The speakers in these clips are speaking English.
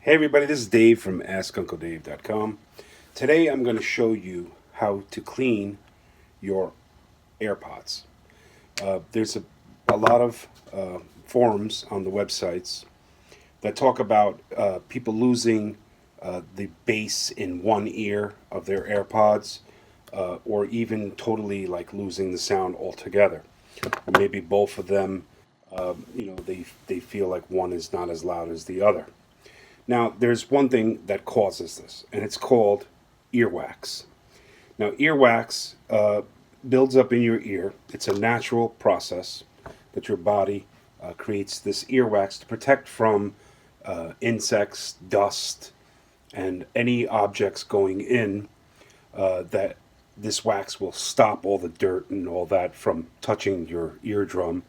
Hey everybody, this is Dave from AskUncleDave.com. Today I'm going to show you how to clean your AirPods. There's a lot of forums on the websites that talk about people losing the bass in one ear of their AirPods, or even totally like losing the sound altogether. Or maybe both of them, they feel like one is not as loud as the other. Now, there's one thing that causes this, and it's called earwax. Now, earwax builds up in your ear. It's a natural process that your body creates this earwax to protect from insects, dust, and any objects going in that this wax will stop all the dirt and all that from touching your eardrum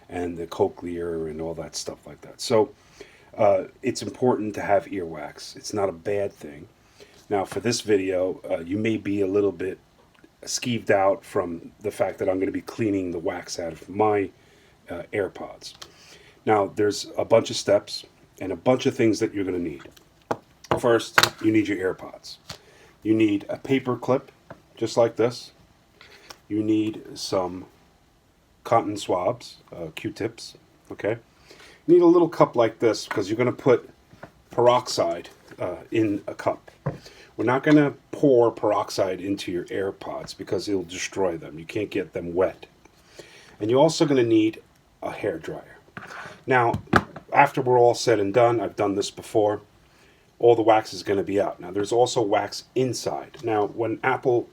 and the cochlear and all that stuff like that. So, it's important to have earwax. It's not a bad thing. Now, for this video, you may be a little bit skeeved out from the fact that I'm going to be cleaning the wax out of my AirPods. Now, there's a bunch of steps and a bunch of things that you're going to need. First, you need your AirPods. You need a paper clip, just like this. You need some cotton swabs, Q-tips, okay? You need a little cup like this because you're going to put peroxide in a cup. We're not going to pour peroxide into your AirPods because it'll destroy them. You can't get them wet. And you're also going to need a hair dryer. Now, after we're all said and done, I've done this before, all the wax is going to be out. Now, there's also wax inside. Now, when Apple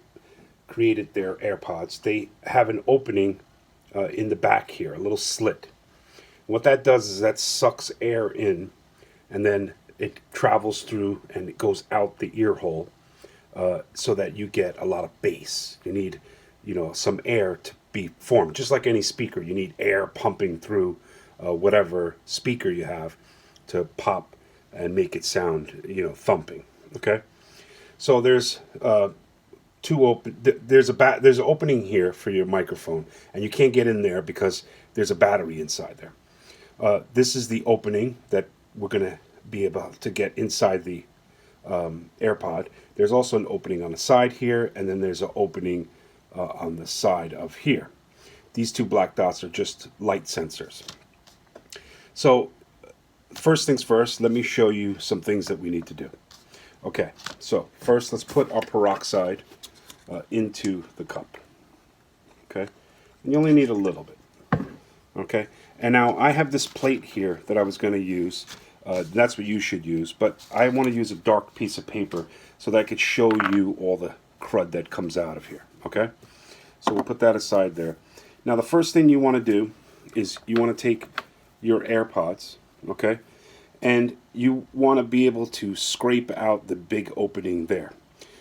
created their AirPods, they have an opening in the back here, a little slit. What that does is that sucks air in, and then it travels through and it goes out the ear hole, so that you get a lot of bass. You need, some air to be formed. Just like any speaker, you need air pumping through whatever speaker you have to pop and make it sound, thumping. Okay, so there's there's an opening here for your microphone, and you can't get in there because there's a battery inside there. This is the opening that we're going to be able to get inside the AirPod. There's also an opening on the side here, and then there's an opening on the side of here. These two black dots are just light sensors. So, first things first, let me show you some things that we need to do. Okay, so first let's put our peroxide into the cup. Okay, and you only need a little bit. Okay, and now I have this plate here that I was going to use. That's what you should use, but I want to use a dark piece of paper so that I could show you all the crud that comes out of here. Okay, so we'll put that aside there. Now the first thing you want to do is you want to take your AirPods, okay, and you want to be able to scrape out the big opening there.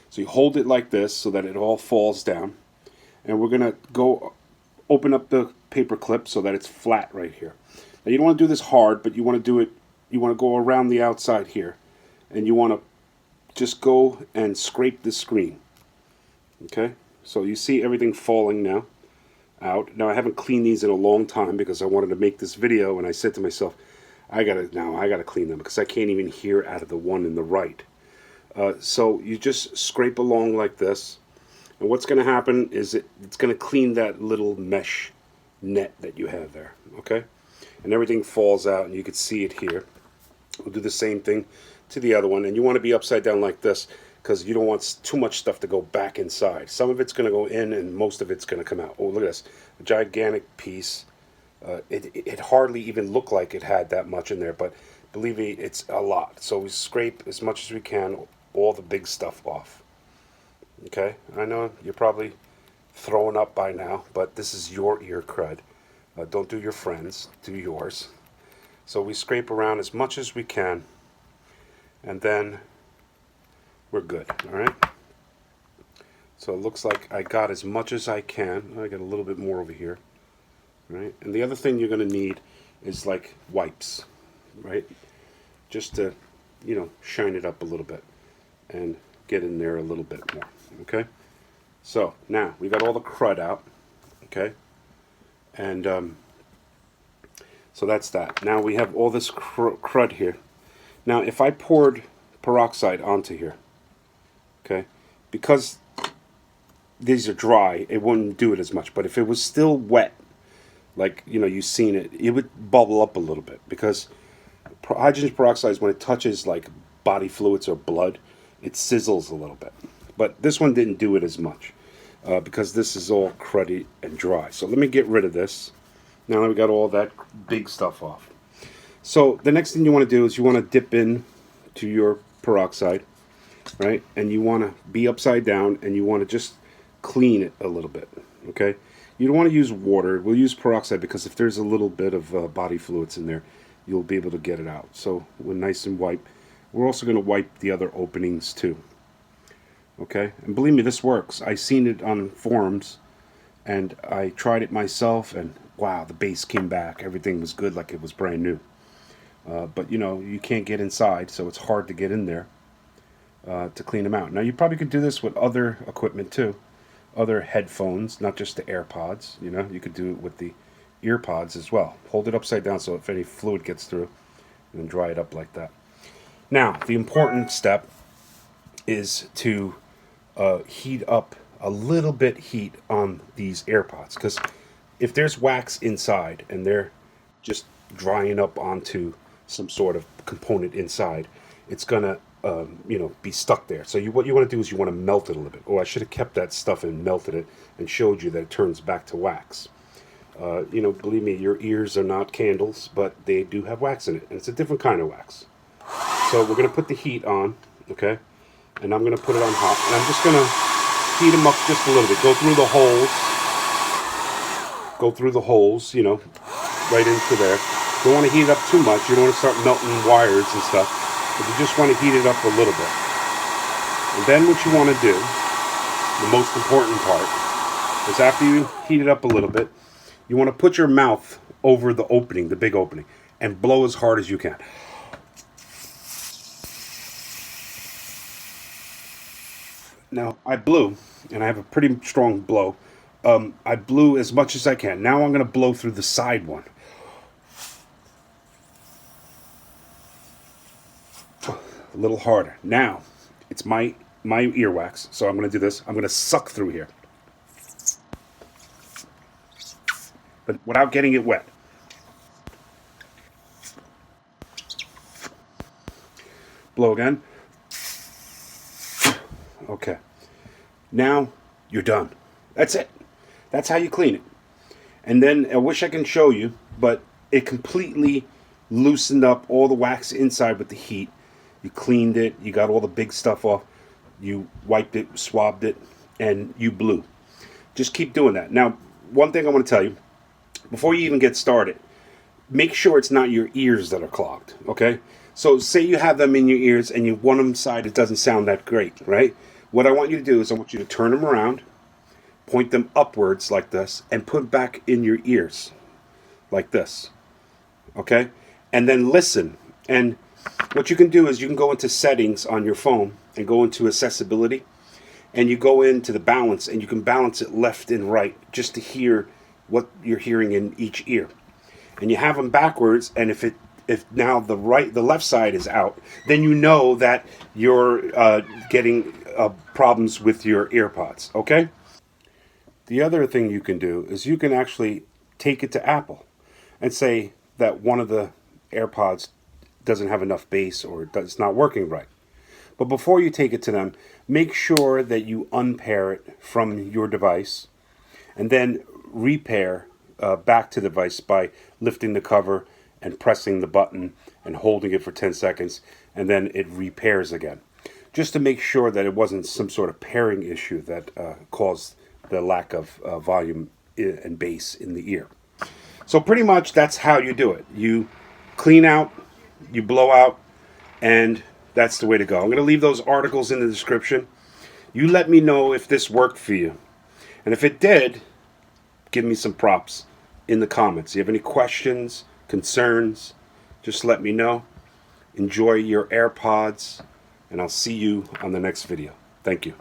So you hold it like this so that it all falls down, and we're going to go open up the paper clip so that it's flat right here. Now you don't want to do this hard, but you want to do it, you want to go around the outside here, and you want to just go and scrape the screen. Okay, so you see everything falling now out. Now I haven't cleaned these in a long time because I wanted to make this video, and I said to myself, I gotta clean them because I can't even hear out of the one in the right. So you just scrape along like this, and what's going to happen is it's going to clean that little mesh net that you have there, okay? And everything falls out, and you can see it here. We'll do the same thing to the other one, and you want to be upside down like this because you don't want too much stuff to go back inside. Some of it's going to go in, and most of it's going to come out. Oh, look at this, a gigantic piece. It hardly even looked like it had that much in there, but believe me, it's a lot. So we scrape as much as we can all the big stuff off. Okay, I know you're probably throwing up by now, but this is your ear crud. Don't do your friends, do yours. So we scrape around as much as we can, and then we're good, all right? So it looks like I got as much as I can. I got a little bit more over here, right? And the other thing you're going to need is like wipes, right? Just to, shine it up a little bit and get in there a little bit more, okay? So now we got all the crud out, okay? And so that's that. Now we have all this crud here. Now if I poured peroxide onto here, okay, because these are dry, it wouldn't do it as much. But if it was still wet, like, you know, you've seen it, it would bubble up a little bit, because hydrogen peroxide, when it touches like body fluids or blood, it sizzles a little bit. But this one didn't do it as much because this is all cruddy and dry. So let me get rid of this. Now that we got all that big stuff off. So the next thing you want to do is you want to dip in to your peroxide, right? And you want to be upside down, and you want to just clean it a little bit, okay? You don't want to use water. We'll use peroxide because if there's a little bit of body fluids in there, you'll be able to get it out. So we're nice and wipe. We're also going to wipe the other openings too. Okay, and believe me, this works. I seen it on forums, and I tried it myself, and wow, the base came back. Everything was good, like it was brand new. But you know, you can't get inside, so it's hard to get in there to clean them out. Now you probably could do this with other equipment too, other headphones, not just the Airpods. You know, you could do it with the Earpods as well. Hold it upside down so if any fluid gets through, and then dry it up like that. Now, the important step is to heat up a little bit heat on these Airpods, because if there's wax inside and they're just drying up onto some sort of component inside, it's gonna you know, be stuck there. So what you want to do is you want to melt it a little bit. Oh, I should have kept that stuff and melted it and showed you that it turns back to wax. You know, believe me, your ears are not candles, but they do have wax in it, and it's a different kind of wax. So we're going to put the heat on, okay? And I'm going to put it on hot, and I'm just going to heat them up just a little bit. Go through the holes. Go through the holes, you know, right into there. You don't want to heat it up too much. You don't want to start melting wires and stuff. But you just want to heat it up a little bit. And then what you want to do, the most important part, is after you heat it up a little bit, you want to put your mouth over the opening, the big opening, and blow as hard as you can. Now, I blew, and I have a pretty strong blow. I blew as much as I can. Now I'm going to blow through the side one. A little harder. Now, it's my earwax, so I'm going to do this. I'm going to suck through here, but without getting it wet. Blow again. Okay. Now you're done. That's it. That's how you clean it. And then I wish I can show you, but it completely loosened up all the wax inside with the heat. You cleaned it. You got all the big stuff off. You wiped it, swabbed it, and you blew. Just keep doing that. Now, one thing I want to tell you, before you even get started, make sure it's not your ears that are clogged, okay? So say you have them in your ears and you one side, it doesn't sound that great, right? What I want you to do is I want you to turn them around, point them upwards like this, and put back in your ears like this, okay? And then listen. And what you can do is you can go into settings on your phone and go into accessibility, and you go into the balance, and you can balance it left and right just to hear what you're hearing in each ear. And you have them backwards, and if now the left side is out, then you know that you're getting problems with your Airpods, okay? The other thing you can do is you can actually take it to Apple and say that one of the Airpods doesn't have enough bass or it's not working right. But before you take it to them, make sure that you unpair it from your device and then repair back to the device by lifting the cover and pressing the button and holding it for 10 seconds, and then it repairs again. Just to make sure that it wasn't some sort of pairing issue that caused the lack of volume and bass in the ear. So pretty much that's how you do it. You clean out, you blow out, and that's the way to go. I'm going to leave those articles in the description. You let me know if this worked for you. And if it did, give me some props in the comments. If you have any questions, concerns, just let me know. Enjoy your AirPods, and I'll see you on the next video. Thank you.